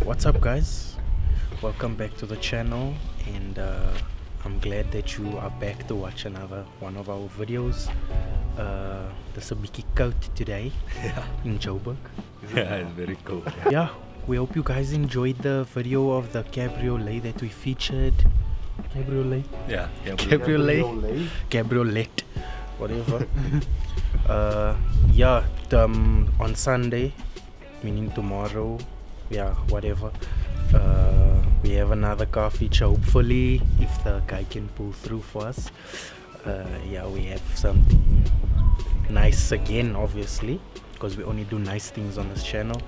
What's up, guys? Welcome back to the channel, and I'm glad that you are back to watch another one of our videos. There's a biggie coat today in Joburg. Yeah, it's very cool. Yeah, we hope you guys enjoyed the video of the cabriolet that we featured. Cabriolet? Yeah, Cabriolet, whatever. On Sunday, meaning tomorrow, whatever, we have another car feature. Hopefully, if the guy can pull through for us, we have something nice again, obviously, because we only do nice things on this channel.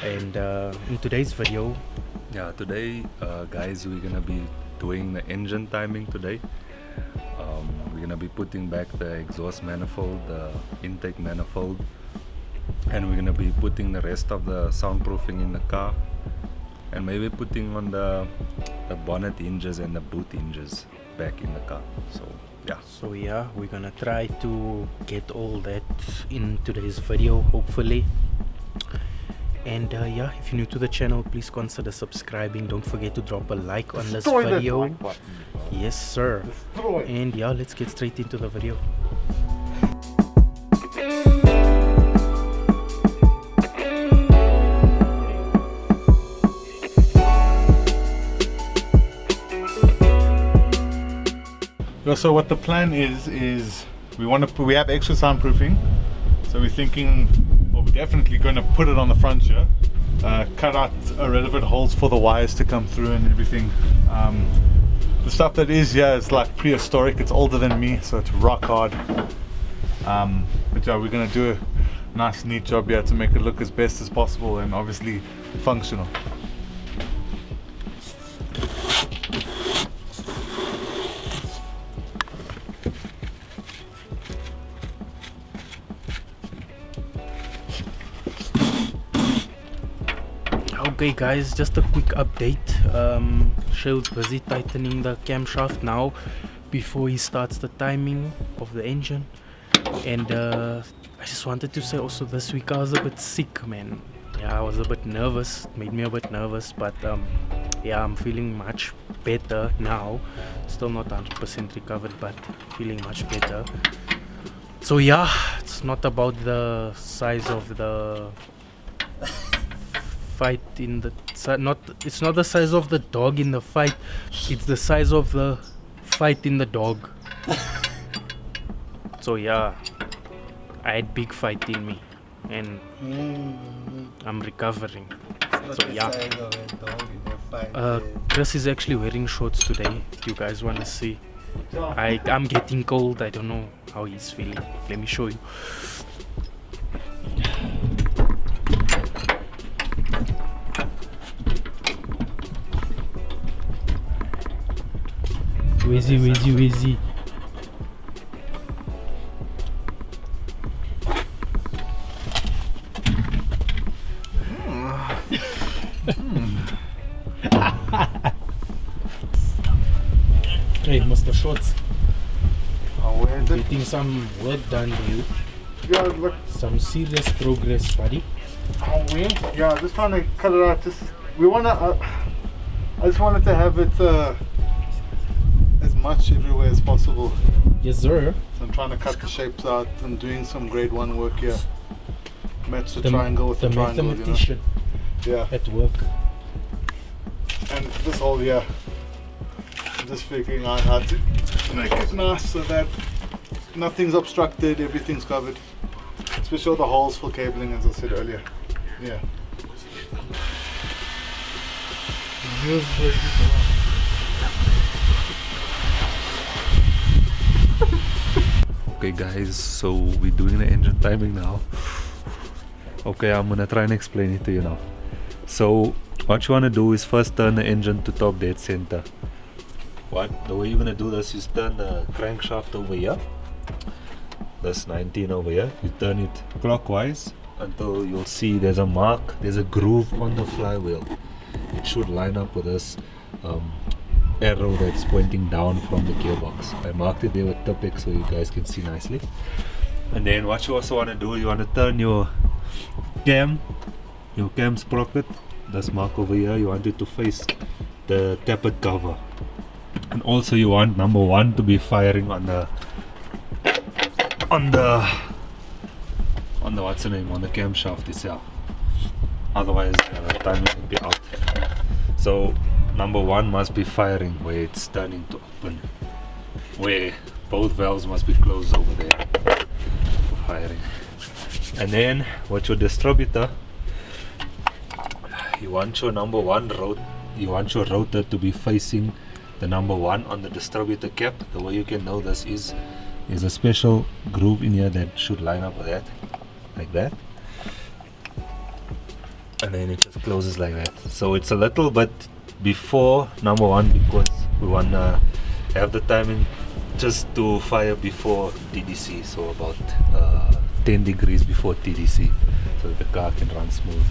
And in today's video, today guys, we're gonna be doing the engine timing today. We're gonna be putting back the exhaust manifold, the intake manifold, and we're gonna be putting the rest of the soundproofing in the car, and maybe putting on the bonnet hinges and the boot hinges back in the car. So we're gonna try to get all that in today's video, hopefully. And if you're new to the channel, please consider subscribing. Don't forget to drop a like on this video. Yes, sir. And let's get straight into the video. So what the plan is we have extra soundproofing, so we're thinking, well, we're definitely going to put it on the front here, cut out irrelevant holes for the wires to come through and everything. The stuff that is here is like prehistoric, it's older than me, so it's rock hard. But we're going to do a nice neat job here to make it look as best as possible and obviously functional. Okay guys, just a quick update. Shell's busy tightening the camshaft now before he starts the timing of the engine. And I just wanted to say also, this week I was a bit sick, man. I was a bit nervous, it made me a bit nervous, but I'm feeling much better now. Still not 100% recovered, but feeling much better. So it's not about the size of the fight in the it's not the size of the dog in the fight, it's the size of the fight in the dog. So I had big fight in me and I'm recovering. Chris is actually wearing shorts today. You guys want to see? I'm getting cold. I don't know how he's feeling. Let me show you. Wheezy. Hey, Mr. Shorts. Getting some work done here. Look. Some serious progress, buddy. Just trying to cut it out. I just wanted to have it as much everywhere as possible. Yes, sir. So I'm trying to cut the shapes out and doing some grade 1 work here. Match the triangle with the triangle. The mathematician at work. And this whole I'm just figuring out how to make it nice so that nothing's obstructed, everything's covered. Especially all the holes for cabling, as I said earlier. Okay guys, so we're doing the engine timing now. Okay, I'm gonna try and explain it to you now. So what you want to do is first turn the engine to top dead center. The way you're gonna do this is turn the crankshaft over here, this 19 over here. You turn it clockwise until you'll see there's a mark, there's a groove on the flywheel. It should line up with this arrow that's pointing down from the gearbox. I marked it there with Tipex so you guys can see nicely. And then what you also want to do, you want to turn your cam sprocket this mark over here, you want it to face the tappet cover. And also you want number 1 to be firing on the what's the name, on the camshaft itself. Otherwise timing will be out. So number 1 must be firing where it's turning to open, where both valves must be closed over there for firing. And then with your distributor, you want your number 1 rotor to be facing the number 1 on the distributor cap. The way you can know this is a special groove in here that should line up with that, like that, and then it just closes like that. So it's a little bit before number 1 because we want to have the timing just to fire before TDC, so about 10 degrees before TDC, so that the car can run smooth.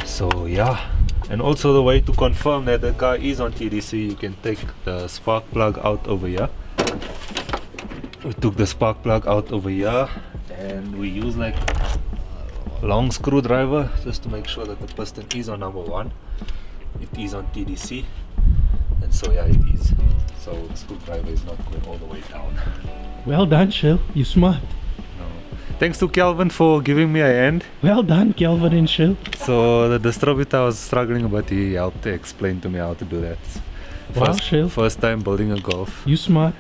So yeah, and also the way to confirm that the car is on TDC, you can take the spark plug out over here. We took the spark plug out over here and we use like a long screwdriver just to make sure that the piston is on number 1. It is on TDC, and so yeah, it is. So the screwdriver is not going all the way down. Well done, Shell. You smart. Thanks to Kelvin for giving me a hand. Well done, Kelvin and Shell. So the distributor was struggling, but he helped to explain to me how to do that. Wow, Shell. First time building a Golf. You smart.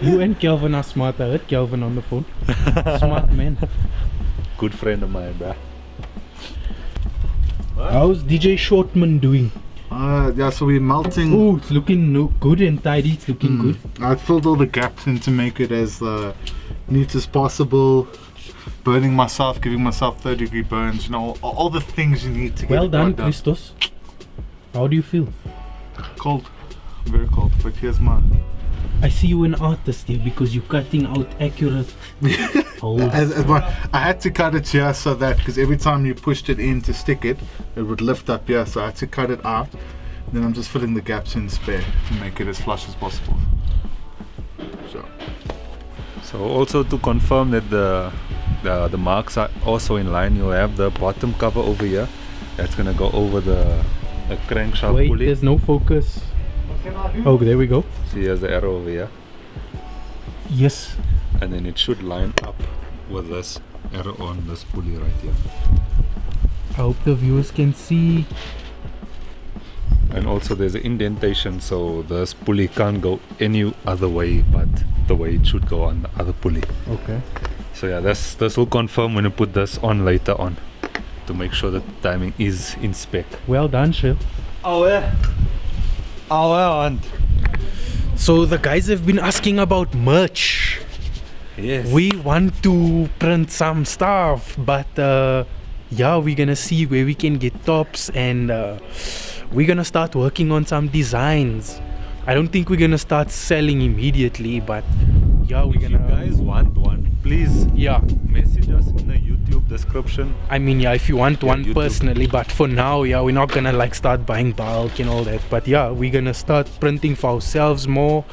You and Kelvin are smart. I heard Kelvin on the phone. Smart man. Good friend of mine, bruh. How's DJ Shortman doing? Yeah, so we're melting. Oh, it's looking good and tidy. It's looking good. I filled all the gaps in to make it as neat as possible. Burning myself, giving myself 3rd-degree burns, you know, all the things you need to get Well it done, done. Christos. How do you feel? Cold, very cold, but here's my... I see you an artist here because you're cutting out accurate holes. I had to cut it here so that, because every time you pushed it in to stick it, it would lift up here, so I had to cut it out. Then I'm just filling the gaps in spare to make it as flush as possible. So also to confirm that the marks are also in line, you have the bottom cover over here. That's gonna go over the crankshaft Wait, pulley. there's no focus. Oh, there we go. See, here's the arrow over here. Yes. And then it should line up with this arrow on this pulley right here. I hope the viewers can see. And also there's an indentation, so this pulley can't go any other way but the way it should go on the other pulley. Okay. So yeah, this will confirm when you put this on later on to make sure that the timing is in spec. Well done, Shell. Oh yeah. Oh yeah. So the guys have been asking about merch. Yes. We want to print some stuff, but yeah, we're gonna see where we can get tops, and we're gonna start working on some designs. I don't think we're gonna start selling immediately, but yeah, we're gonna. If you guys want one, please message us in the YouTube description. I mean, yeah, if you want one YouTube. personally, but for now, yeah, we're not gonna like start buying bulk and all that. But yeah, we're gonna start printing for ourselves more,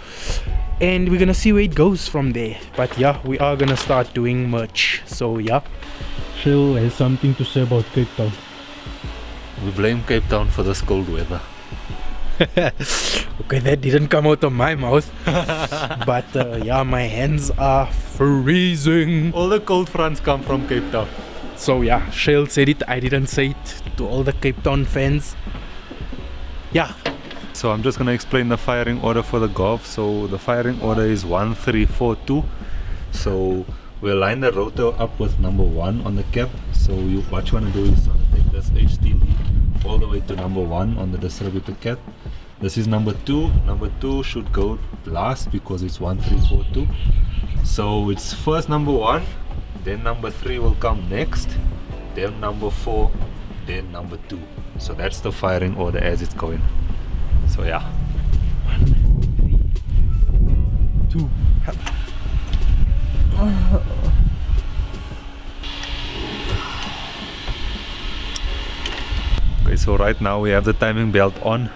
and we're gonna see where it goes from there. But yeah, we are gonna start doing merch. So yeah. Shell has something to say about Cape Town. We blame Cape Town for this cold weather. Okay, that didn't come out of my mouth. But yeah, my hands are freezing. All the cold fronts come from Cape Town. So yeah, Shell said it, I didn't say it, to all the Cape Town fans. Yeah. So I'm just going to explain the firing order for the Golf. So the firing order is 1342. So we'll line the rotor up with number 1 on the cap. So what you want to do is take this HT lead all the way to number 1 on the distributor cap. This is number 2. Number 2 should go last because it's 1342. So it's first number 1, then number 3 will come next, then number 4, then number 2. So that's the firing order as it's going. So yeah. 1, 3, 4, 2. Okay, so right now we have the timing belt on,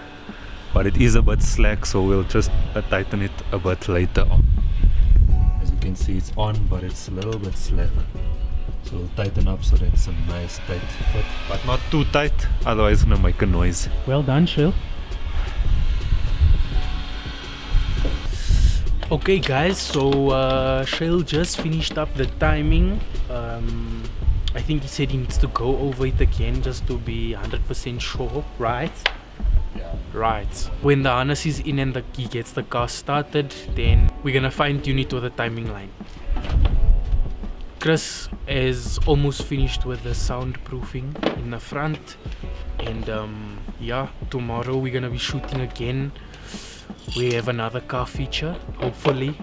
but it is a bit slack, so we'll just tighten it a bit later on. As you can see, it's on, but it's a little bit slack, So tighten up so that's a nice tight fit, but not too tight, otherwise it's gonna make a noise. Well done, Shell. Okay guys, so Shell just finished up the timing. I think he said he needs to go over it again just to be 100% sure, right? Yeah. Right. When the harness is in and he gets the car started, then we're gonna fine tune it to the timing line. Chris is almost finished with the soundproofing in the front, and yeah, tomorrow we're gonna be shooting again. We have another car feature, hopefully.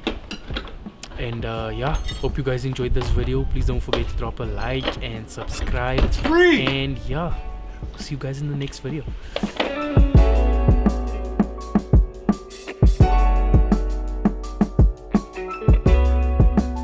And yeah, hope you guys enjoyed this video. Please don't forget to drop a like and subscribe. It's free! And yeah, see you guys in the next video.